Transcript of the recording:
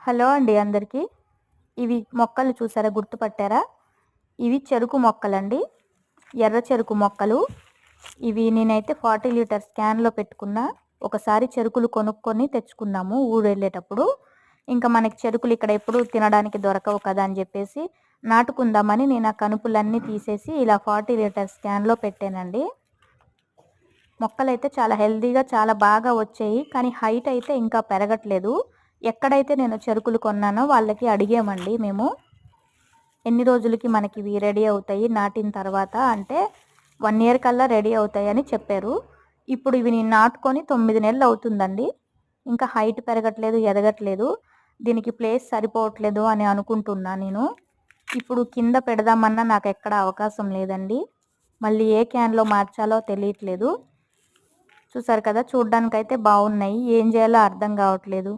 Hello అండి అందరికీ. ఇవి మొక్కలు చూసారా, గుర్తుపట్టారా? ఇవి చెరుకు మొక్కలండి. ఎర్ర చెరుకు మొక్కలు. ఇవి నేనైతే 40 లీటర్స్ క్యాన్‌లో పెట్టుకున్నా. ఒకసారి చెరుకులు కొనుక్కొని తెచ్చుకున్నాము ఊరెళ్ళేటప్పుడు. ఇంకా మనకి చెరుకులు ఇక్కడ ఎప్పుడు తినడానికి దొరకవు కదా అని చెప్పేసి నాటుకుందామని నేను ఆ కనుపులన్నీ తీసేసి ఇలా 40 లీటర్స్ క్యాన్‌లో పెట్టానండి. మొక్కలైతే చాలా హెల్తీగా చాలా బాగా వచ్చాయి. కానీ హైట్ అయితే ఇంకా పెరగట్లేదు. ఎక్కడైతే నేను చెరుకులు కొన్నానో వాళ్ళకి అడిగామండి మేము. ఎన్ని రోజులకి మనకి ఇవి రెడీ అవుతాయి నాటిన తర్వాత అంటే 1 ఇయర్ కల్లా రెడీ అవుతాయని చెప్పారు. ఇప్పుడు ఇవి నేను నాటుకొని 9 నెలలు అవుతుందండి. ఇంకా హైట్ పెరగట్లేదు, ఎదగట్లేదు. దీనికి ప్లేస్ సరిపోవట్లేదు అని అనుకుంటున్నా నేను. ఇప్పుడు కింద పెడదామన్నా నాకెక్కడ అవకాశం లేదండి. మళ్ళీ ఏ క్యాన్‌లో మార్చాలో తెలియట్లేదు. చూసారు కదా, చూడ్డానికైతే బాగున్నాయి. ఏం చేయాలో అర్థం కావట్లేదు.